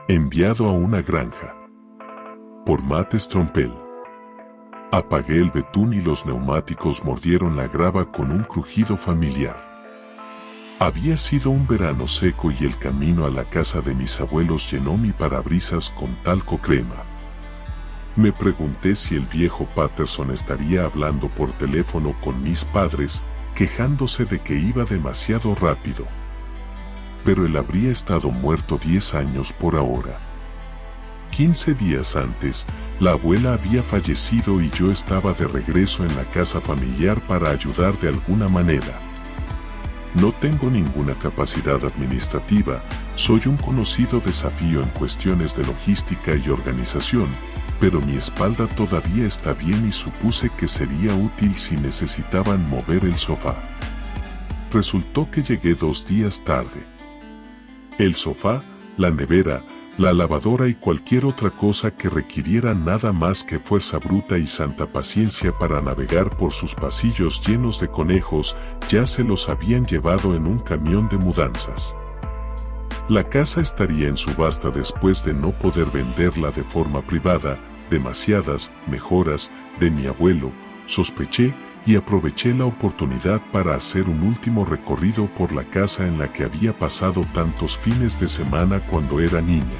Enviado a una granja. Por Matt Strompel. Apagué el betún y los neumáticos mordieron la grava con un crujido familiar. Había sido un verano seco y el camino a la casa de mis abuelos llenó mi parabrisas con talco crema. Me pregunté si el viejo Patterson estaría hablando por teléfono con mis padres, quejándose de que iba demasiado rápido. Pero él habría estado muerto 10 años por ahora. 15 días antes, la abuela había fallecido y yo estaba de regreso en la casa familiar para ayudar de alguna manera. No tengo ninguna capacidad administrativa, soy un conocido desafío en cuestiones de logística y organización, pero mi espalda todavía está bien y supuse que sería útil si necesitaban mover el sofá. Resultó que llegué 2 días tarde. El sofá, la nevera, la lavadora y cualquier otra cosa que requiriera nada más que fuerza bruta y santa paciencia para navegar por sus pasillos llenos de conejos, ya se los habían llevado en un camión de mudanzas. La casa estaría en subasta después de no poder venderla de forma privada, demasiadas mejoras de mi abuelo, sospeché y aproveché la oportunidad para hacer un último recorrido por la casa en la que había pasado tantos fines de semana cuando era niña.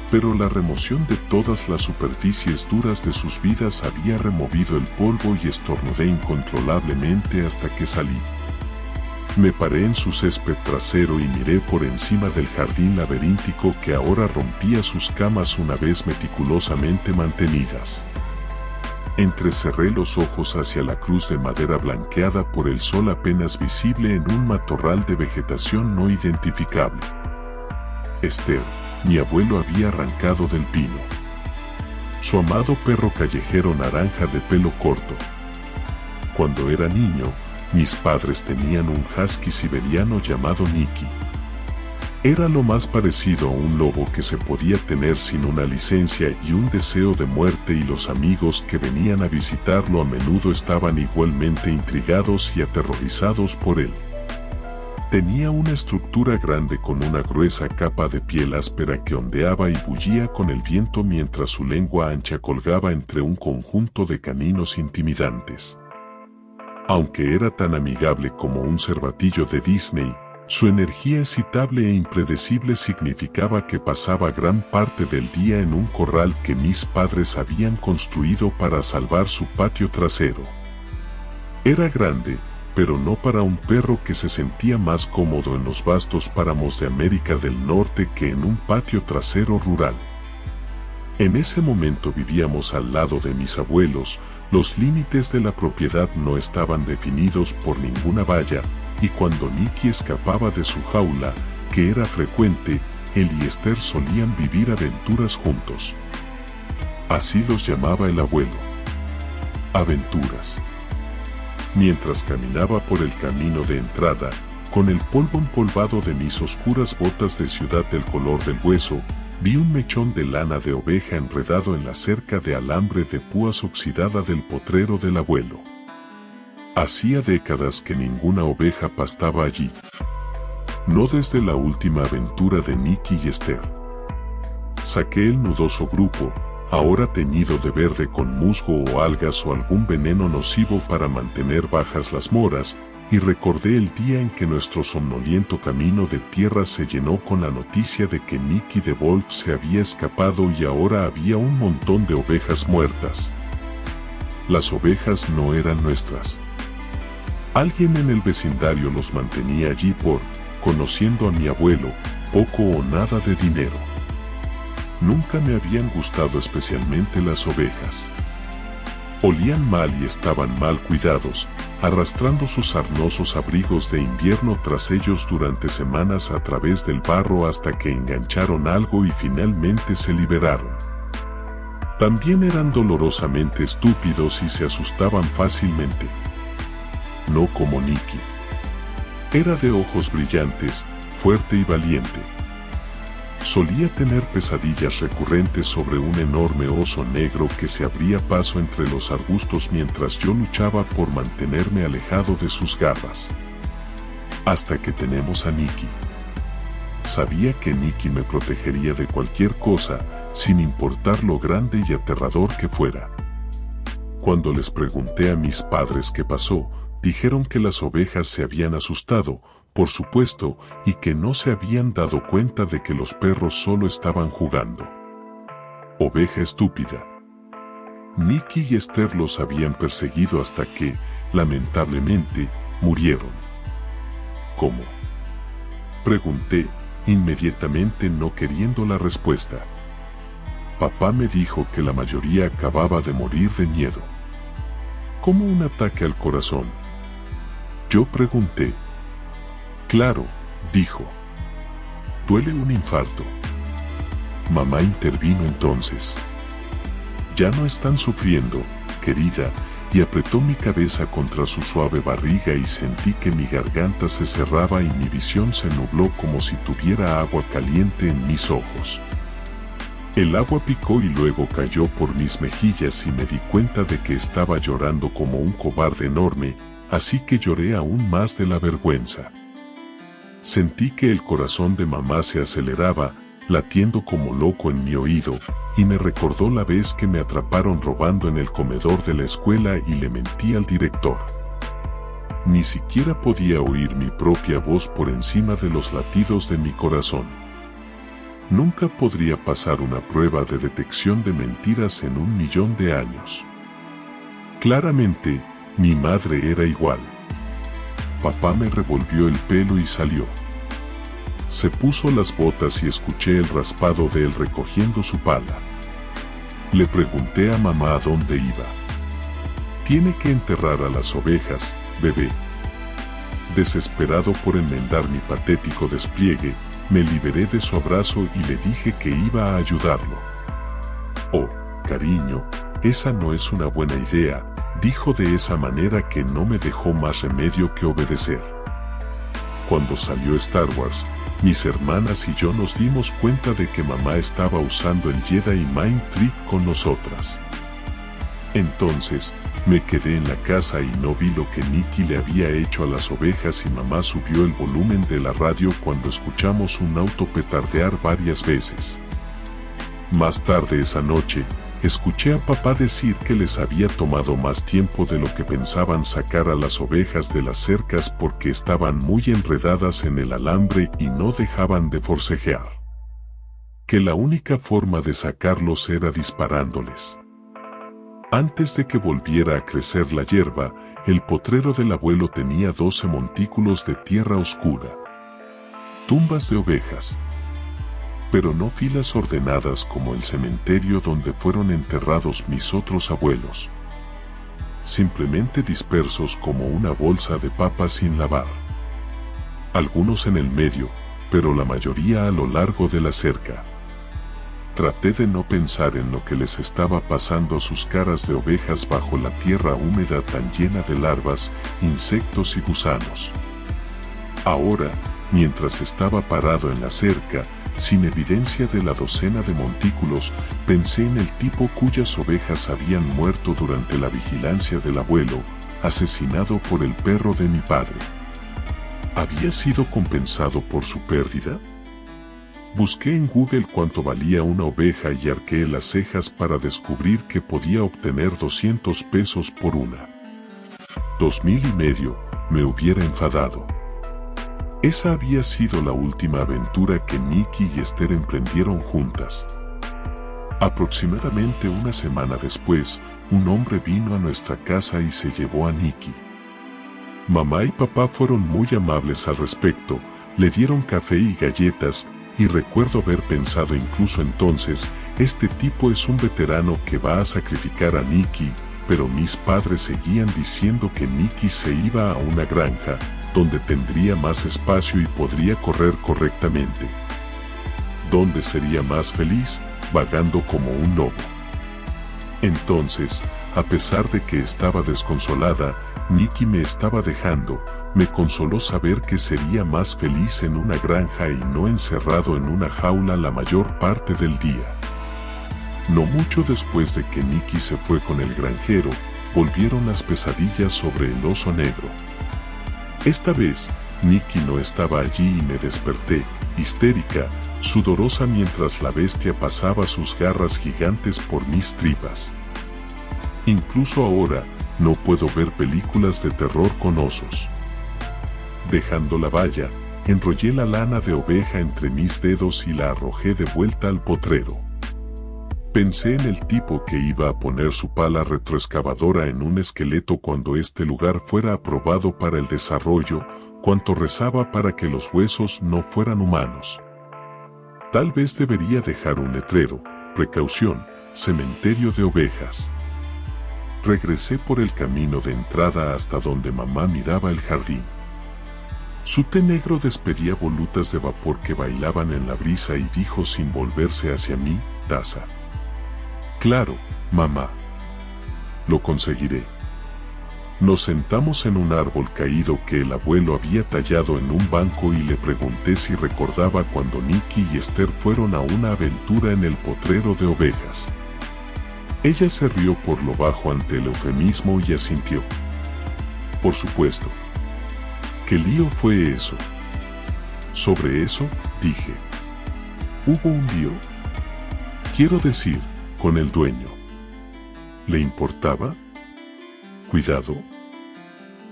Pero la remoción de todas las superficies duras de sus vidas había removido el polvo y estornudé incontrolablemente hasta que salí. Me paré en su césped trasero y miré por encima del jardín laberíntico que ahora rompía sus camas una vez meticulosamente mantenidas. Entrecerré los ojos hacia la cruz de madera blanqueada por el sol apenas visible en un matorral de vegetación no identificable. Esther, mi abuelo había arrancado del pino. Su amado perro callejero naranja de pelo corto. Cuando era niño, mis padres tenían un husky siberiano llamado Nicky. Era lo más parecido a un lobo que se podía tener sin una licencia y un deseo de muerte, y los amigos que venían a visitarlo a menudo estaban igualmente intrigados y aterrorizados por él. Tenía una estructura grande con una gruesa capa de piel áspera que ondeaba y bullía con el viento mientras su lengua ancha colgaba entre un conjunto de caninos intimidantes. Aunque era tan amigable como un cervatillo de Disney, su energía excitable e impredecible significaba que pasaba gran parte del día en un corral que mis padres habían construido para salvar su patio trasero. Era grande, pero no para un perro que se sentía más cómodo en los vastos páramos de América del Norte que en un patio trasero rural. En ese momento vivíamos al lado de mis abuelos, los límites de la propiedad no estaban definidos por ninguna valla, y cuando Nicky escapaba de su jaula, que era frecuente, él y Esther solían vivir aventuras juntos. Así los llamaba el abuelo. Aventuras. Mientras caminaba por el camino de entrada, con el polvo empolvado de mis oscuras botas de ciudad del color del hueso, vi un mechón de lana de oveja enredado en la cerca de alambre de púas oxidada del potrero del abuelo. Hacía décadas que ninguna oveja pastaba allí. No desde la última aventura de Nicky y Esther. Saqué el nudoso grupo, ahora teñido de verde con musgo o algas o algún veneno nocivo para mantener bajas las moras, y recordé el día en que nuestro somnoliento camino de tierra se llenó con la noticia de que Nicky de Wolf se había escapado y ahora había un montón de ovejas muertas. Las ovejas no eran nuestras. Alguien en el vecindario los mantenía allí por, conociendo a mi abuelo, poco o nada de dinero. Nunca me habían gustado especialmente las ovejas. Olían mal y estaban mal cuidados, arrastrando sus sarnosos abrigos de invierno tras ellos durante semanas a través del barro hasta que engancharon algo y finalmente se liberaron. También eran dolorosamente estúpidos y se asustaban fácilmente. No como Nicky. Era de ojos brillantes, fuerte y valiente. Solía tener pesadillas recurrentes sobre un enorme oso negro que se abría paso entre los arbustos mientras yo luchaba por mantenerme alejado de sus garras. Hasta que tenemos a Nicky. Sabía que Nicky me protegería de cualquier cosa, sin importar lo grande y aterrador que fuera. Cuando les pregunté a mis padres qué pasó, dijeron que las ovejas se habían asustado, por supuesto, y que no se habían dado cuenta de que los perros solo estaban jugando. Oveja estúpida. Nicky y Esther los habían perseguido hasta que, lamentablemente, murieron. ¿Cómo? Pregunté, inmediatamente no queriendo la respuesta. Papá me dijo que la mayoría acababa de morir de miedo. ¿Cómo un ataque al corazón? Yo pregunté. Claro, dijo. Duele un infarto. Mamá intervino entonces. Ya no están sufriendo, querida, y apretó mi cabeza contra su suave barriga y sentí que mi garganta se cerraba y mi visión se nubló como si tuviera agua caliente en mis ojos. El agua picó y luego cayó por mis mejillas y me di cuenta de que estaba llorando como un cobarde enorme, así que lloré aún más de la vergüenza. Sentí que el corazón de mamá se aceleraba, latiendo como loco en mi oído, y me recordó la vez que me atraparon robando en el comedor de la escuela y le mentí al director. Ni siquiera podía oír mi propia voz por encima de los latidos de mi corazón. Nunca podría pasar una prueba de detección de mentiras en 1.000.000 de años. Claramente, mi madre era igual. Papá me revolvió el pelo y salió. Se puso las botas y escuché el raspado de él recogiendo su pala. Le pregunté a mamá a dónde iba. Tiene que enterrar a las ovejas, bebé. Desesperado por enmendar mi patético despliegue, me liberé de su abrazo y le dije que iba a ayudarlo. Oh, cariño, esa no es una buena idea, dijo de esa manera que no me dejó más remedio que obedecer. Cuando salió Star Wars, mis hermanas y yo nos dimos cuenta de que mamá estaba usando el Jedi Mind Trick con nosotras. Entonces, me quedé en la casa y no vi lo que Nicky le había hecho a las ovejas y mamá subió el volumen de la radio cuando escuchamos un auto petardear varias veces. Más tarde esa noche, escuché a papá decir que les había tomado más tiempo de lo que pensaban sacar a las ovejas de las cercas porque estaban muy enredadas en el alambre y no dejaban de forcejear. Que la única forma de sacarlos era disparándoles. Antes de que volviera a crecer la hierba, el potrero del abuelo tenía 12 montículos de tierra oscura. Tumbas de ovejas. Pero no filas ordenadas como el cementerio donde fueron enterrados mis otros abuelos. Simplemente dispersos como una bolsa de papas sin lavar. Algunos en el medio, pero la mayoría a lo largo de la cerca. Traté de no pensar en lo que les estaba pasando a sus caras de ovejas bajo la tierra húmeda tan llena de larvas, insectos y gusanos. Ahora, mientras estaba parado en la cerca, sin evidencia de la docena de montículos, pensé en el tipo cuyas ovejas habían muerto durante la vigilancia del abuelo, asesinado por el perro de mi padre. ¿Había sido compensado por su pérdida? Busqué en Google cuánto valía una oveja y arqué las cejas para descubrir que podía obtener 200 pesos por una. 2.500, me hubiera enfadado. Esa había sido la última aventura que Nicky y Esther emprendieron juntas. Aproximadamente una semana después, un hombre vino a nuestra casa y se llevó a Nicky. Mamá y papá fueron muy amables al respecto, le dieron café y galletas, y recuerdo haber pensado incluso entonces, este tipo es un veterano que va a sacrificar a Nicky, pero mis padres seguían diciendo que Nicky se iba a una granja, donde tendría más espacio y podría correr correctamente. ¿Dónde sería más feliz? Vagando como un lobo. Entonces, a pesar de que estaba desconsolada, Nicky me estaba dejando, me consoló saber que sería más feliz en una granja y no encerrado en una jaula la mayor parte del día. No mucho después de que Nicky se fue con el granjero, volvieron las pesadillas sobre el oso negro. Esta vez, Nicky no estaba allí y me desperté, histérica, sudorosa mientras la bestia pasaba sus garras gigantes por mis tripas. Incluso ahora, no puedo ver películas de terror con osos. Dejando la valla, enrollé la lana de oveja entre mis dedos y la arrojé de vuelta al potrero. Pensé en el tipo que iba a poner su pala retroexcavadora en un esqueleto cuando este lugar fuera aprobado para el desarrollo, cuanto rezaba para que los huesos no fueran humanos. Tal vez debería dejar un letrero: precaución, cementerio de ovejas. Regresé por el camino de entrada hasta donde mamá miraba el jardín. Su té negro despedía volutas de vapor que bailaban en la brisa y dijo sin volverse hacia mí: taza. Claro, mamá. Lo conseguiré. Nos sentamos en un árbol caído que el abuelo había tallado en un banco y le pregunté si recordaba cuando Nicky y Esther fueron a una aventura en el potrero de ovejas. Ella se rió por lo bajo ante el eufemismo y asintió. Por supuesto. ¿Qué lío fue eso? Sobre eso, dije. ¿Hubo un lío? Quiero decir, con el dueño. ¿Le importaba? Cuidado.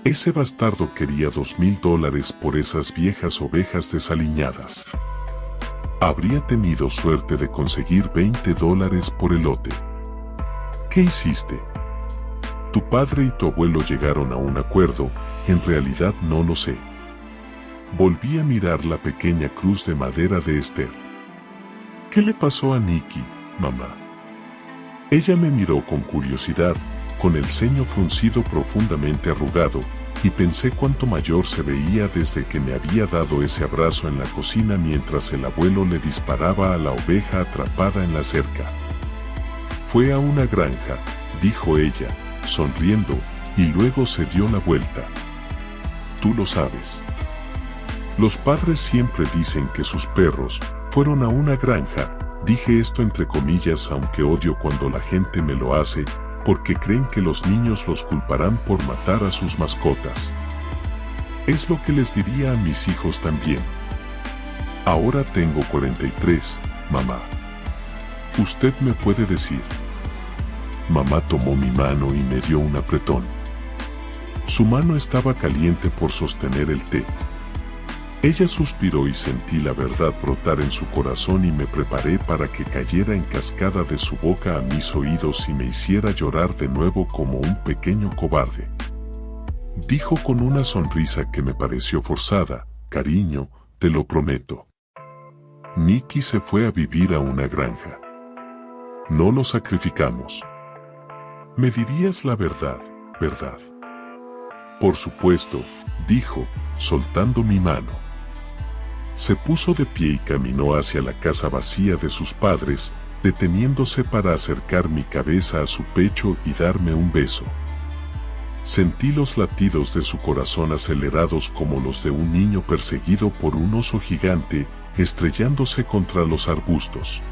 Ese bastardo quería $2,000 por esas viejas ovejas desaliñadas. Habría tenido suerte de conseguir $20 por el lote. ¿Qué hiciste? Tu padre y tu abuelo llegaron a un acuerdo. En realidad no lo sé. Volví a mirar la pequeña cruz de madera de Esther. ¿Qué le pasó a Nicky, mamá? Ella me miró con curiosidad, con el ceño fruncido profundamente arrugado, y pensé cuánto mayor se veía desde que me había dado ese abrazo en la cocina mientras el abuelo le disparaba a la oveja atrapada en la cerca. Fue a una granja, dijo ella, sonriendo, y luego se dio la vuelta. Tú lo sabes. Los padres siempre dicen que sus perros fueron a una granja. Dije esto entre comillas, aunque odio cuando la gente me lo hace, porque creen que los niños los culparán por matar a sus mascotas. Es lo que les diría a mis hijos también. Ahora tengo 43, mamá. Usted me puede decir. Mamá tomó mi mano y me dio un apretón. Su mano estaba caliente por sostener el té. Ella suspiró y sentí la verdad brotar en su corazón y me preparé para que cayera en cascada de su boca a mis oídos y me hiciera llorar de nuevo como un pequeño cobarde. Dijo con una sonrisa que me pareció forzada: cariño, te lo prometo. Nicky se fue a vivir a una granja. No lo sacrificamos. Me dirías la verdad, ¿verdad? Por supuesto, dijo, soltando mi mano. Se puso de pie y caminó hacia la casa vacía de sus padres, deteniéndose para acercar mi cabeza a su pecho y darme un beso. Sentí los latidos de su corazón acelerados como los de un niño perseguido por un oso gigante, estrellándose contra los arbustos.